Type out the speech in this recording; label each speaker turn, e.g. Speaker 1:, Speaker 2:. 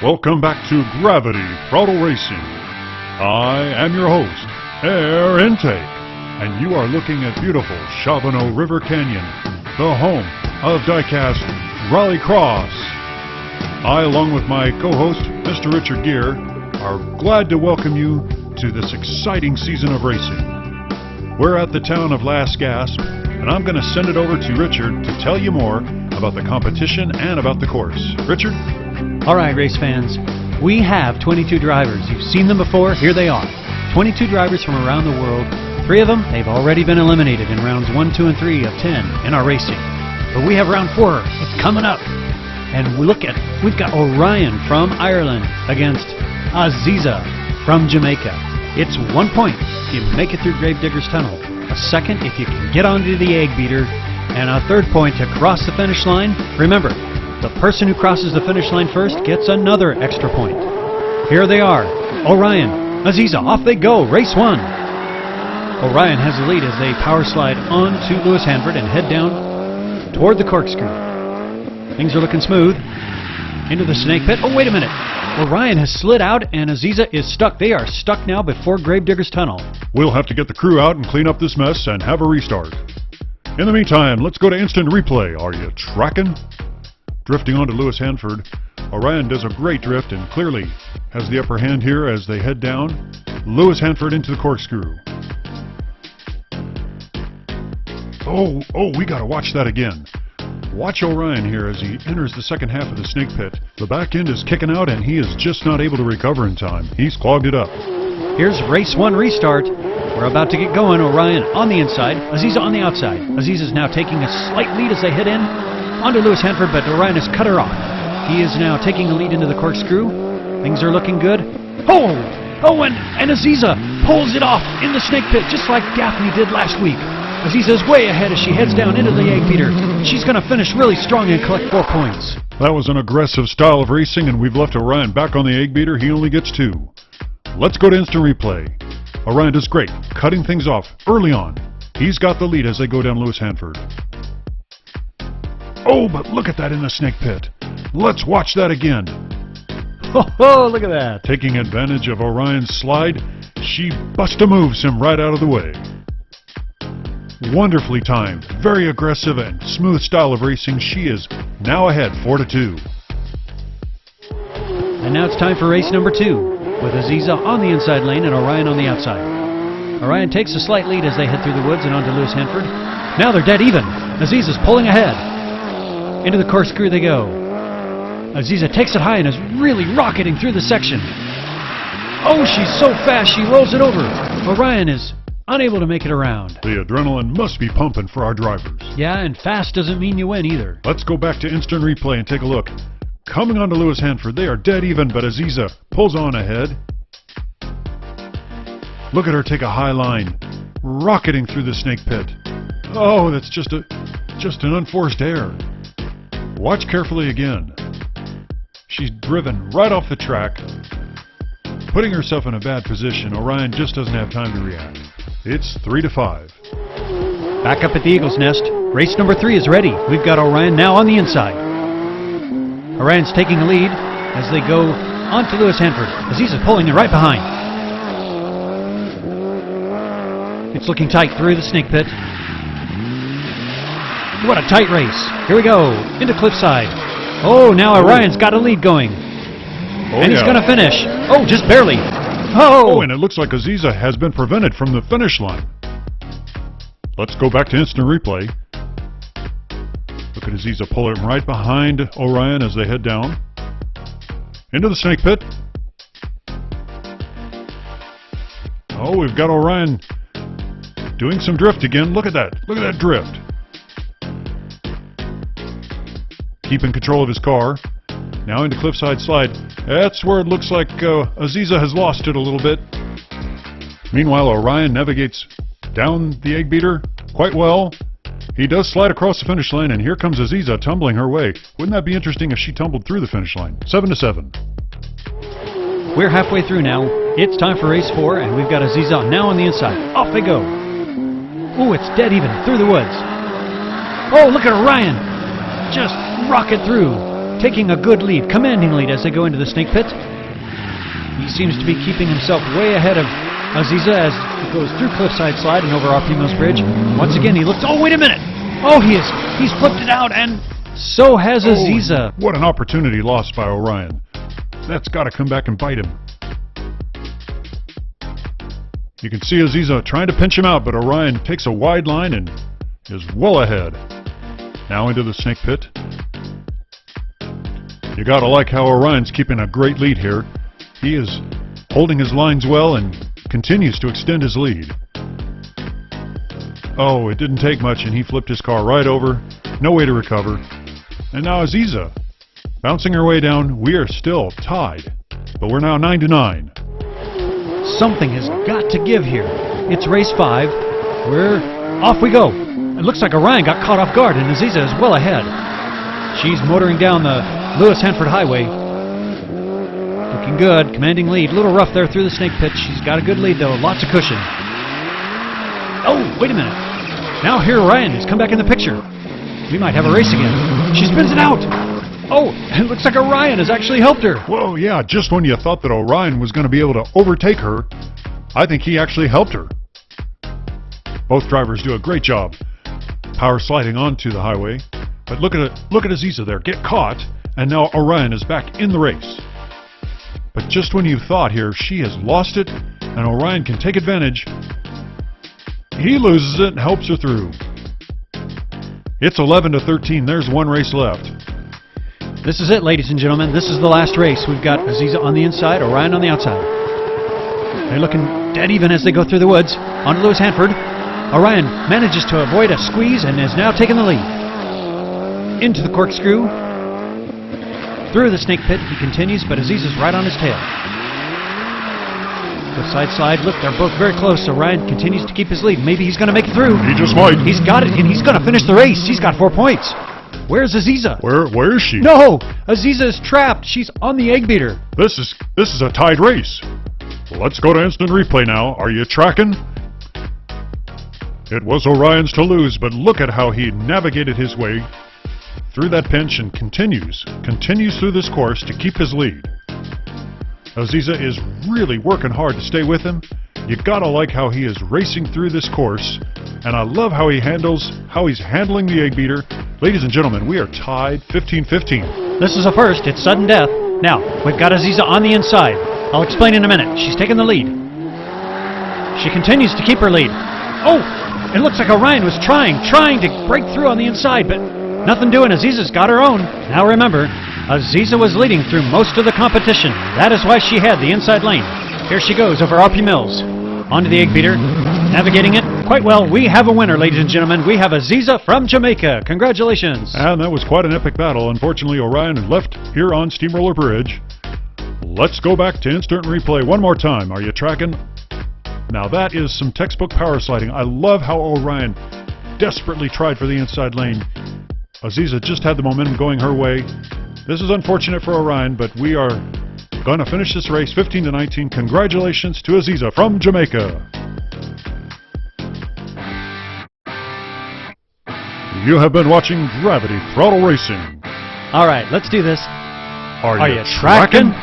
Speaker 1: Welcome back to Gravity Throttle Racing. I am your host, Air Intake, and you are looking at beautiful Shavano River Canyon, the home of Diecast Rallycross. I, along with my co-host, Mr. Richard Gere, are glad to welcome you to this exciting season of racing. We're at the town of Last Gasp, and I'm going to send it over to Richard to tell you more about the competition and about the course. Richard?
Speaker 2: All right, race fans, we have 22 drivers. You've seen them before. Here they are. 22 drivers from around the world. 3 of them, they've already been eliminated in rounds 1, 2, and 3 of 10 in our racing. But we have round 4. It's coming up. And we've got Orion from Ireland against Aziza from Jamaica. It's 1 point if you make it through Gravedigger's Tunnel, a second if you can get onto the egg beater, and a third point to cross the finish line. Remember, the person who crosses the finish line first gets another extra point. Here they are, Orion, Aziza, off they go, race 1. Orion has the lead as they power slide on to Lewis Hanford and head down toward the corkscrew. Things are looking smooth. Into the snake pit. Oh, wait a minute. Orion has slid out and Aziza is stuck. They are stuck now before Gravedigger's Tunnel.
Speaker 1: We'll have to get the crew out and clean up this mess and have a restart. In the meantime, let's go to instant replay. Are you tracking? Drifting onto Lewis Hanford, Orion does a great drift and clearly has the upper hand here as they head down. Lewis Hanford into the corkscrew. Oh, we gotta watch that again. Watch Orion here as he enters the second half of the snake pit. The back end is kicking out and he is just not able to recover in time. He's clogged it up.
Speaker 2: Here's race 1 restart. We're about to get going. Orion on the inside, Aziza on the outside. Aziza's now taking a slight lead as they head in onto Lewis Hanford, but Orion has cut her off. He is now taking the lead into the corkscrew. Things are looking good. And Aziza pulls it off in the snake pit, just like Gaffney did last week. Aziza's way ahead as she heads down into the egg beater. She's going to finish really strong and collect 4 points.
Speaker 1: That was an aggressive style of racing, and we've left Orion back on the egg beater. He only gets 2. Let's go to instant replay. Orion does great, cutting things off early on. He's got the lead as they go down Lewis Hanford. Oh, but look at that in the snake pit. Let's watch that again.
Speaker 2: Oh, look at that.
Speaker 1: Taking advantage of Orion's slide, she busta-moves him right out of the way. Wonderfully timed, very aggressive and smooth style of racing. She is now ahead 4-2.
Speaker 2: And now it's time for race number 2, with Aziza on the inside lane and Orion on the outside. Orion takes a slight lead as they head through the woods and onto Lewis Hanford. Now they're dead even. Aziza's pulling ahead. Into the corkscrew they go. Aziza takes it high and is really rocketing through the section. Oh, she's so fast she rolls it over. Orion is unable to make it around.
Speaker 1: The adrenaline must be pumping for our drivers.
Speaker 2: Yeah, and fast doesn't mean you win either.
Speaker 1: Let's go back to instant replay and take a look. Coming onto Lewis Hanford, they are dead even, but Aziza pulls on ahead. Look at her take a high line, rocketing through the snake pit. Oh, that's just an unforced error. Watch carefully again. She's driven right off the track, putting herself in a bad position. Orion just doesn't have time to react. It's 3-5.
Speaker 2: Back up at the Eagle's Nest. Race number 3 is ready. We've got Orion now on the inside. Orion's taking the lead as they go onto Lewis Hanford. Aziza's pulling it right behind. It's looking tight through the snake pit. What a tight race. Here we go. Into Cliffside. Oh, now Orion's got a lead going. And he's going to finish. Oh, just barely.
Speaker 1: Oh, and it looks like Aziza has been prevented from the finish line. Let's go back to instant replay. Look at Aziza pull it right behind Orion as they head down. Into the snake pit. Oh, we've got Orion doing some drift again. Look at that. Look at that drift. Keeping control of his car. Now into Cliffside Slide. That's where it looks like Aziza has lost it a little bit. Meanwhile, Orion navigates down the egg beater quite well. He does slide across the finish line, and here comes Aziza tumbling her way. Wouldn't that be interesting if she tumbled through the finish line? 7-7.
Speaker 2: We're halfway through now. It's time for race 4, and we've got Aziza now on the inside. Off they go. Ooh, it's dead even through the woods. Oh, look at Orion. Just rocket through. taking a good lead, commanding lead as they go into the snake pit. He seems to be keeping himself way ahead of Aziza as he goes through Cliffside Slide and over RP Mills Bridge. Once again, he looks, oh, wait a minute! Oh, he's flipped it out, and so has Aziza.
Speaker 1: What an opportunity lost by Orion. That's got to come back and bite him. You can see Aziza trying to pinch him out, but Orion takes a wide line and is well ahead. Now into the snake pit. You gotta like how Orion's keeping a great lead here. He is holding his lines well and continues to extend his lead. Oh, it didn't take much and he flipped his car right over. No way to recover. And now Aziza bouncing her way down. We are still tied, but we're now 9-9.
Speaker 2: Something has got to give here. It's race 5. We're off we go. It looks like Orion got caught off guard and Aziza is well ahead. She's motoring down the Lewis-Hanford Highway. Looking good, commanding lead. A little rough there through the snake pit. She's got a good lead though, lots of cushion. Oh, wait a minute. Now here Orion has come back in the picture. We might have a race again. She spins it out. Oh, it looks like Orion has actually helped her.
Speaker 1: Well, yeah, just when you thought that Orion was going to be able to overtake her, I think he actually helped her. Both drivers do a great job power sliding onto the highway. But look at Aziza there, get caught, and now Orion is back in the race. But just when you thought here she has lost it, and Orion can take advantage, he loses it and helps her through. It's 11-13, there's one race left.
Speaker 2: This is it, ladies and gentlemen. This is the last race. We've got Aziza on the inside, Orion on the outside. They're looking dead even as they go through the woods. Onto Lewis Hanford. Orion manages to avoid a squeeze and is now taking the lead. Into the corkscrew. Through the snake pit he continues, but Aziza's right on his tail. The side slide. Look, they're both very close. Orion continues to keep his lead. Maybe he's going to make it through.
Speaker 1: He just might.
Speaker 2: He's got it, and he's going to finish the race. He's got 4 points. Where's Aziza?
Speaker 1: Where is she?
Speaker 2: No! Aziza is trapped. She's on the egg beater.
Speaker 1: This is a tied race. Let's go to instant replay now. Are you tracking? It was Orion's to lose, but look at how he navigated his way through that pinch and continues through this course to keep his lead. Aziza is really working hard to stay with him. You gotta like how he is racing through this course, and I love how he's handling the egg beater. Ladies and gentlemen, we are tied 15-15.
Speaker 2: This is a first. It's sudden death. Now, we've got Aziza on the inside. I'll explain in a minute. She's taking the lead. She continues to keep her lead. Oh, it looks like Orion was trying to break through on the inside, but nothing doing. Aziza's got her own. Now remember, Aziza was leading through most of the competition. That is why she had the inside lane. Here she goes over RP Mills. Onto the egg beater. Navigating it quite well. We have a winner, ladies and gentlemen. We have Aziza from Jamaica. Congratulations.
Speaker 1: And that was quite an epic battle. Unfortunately, Orion left here on Steamroller Bridge. Let's go back to instant replay one more time. Are you tracking? Now that is some textbook power sliding. I love how Orion desperately tried for the inside lane. Aziza just had the momentum going her way. This is unfortunate for Orion, but we are going to finish this race 15-19. Congratulations to Aziza from Jamaica. You have been watching Gravity Throttle Racing.
Speaker 2: All right, let's do this.
Speaker 1: Are you
Speaker 2: tracking?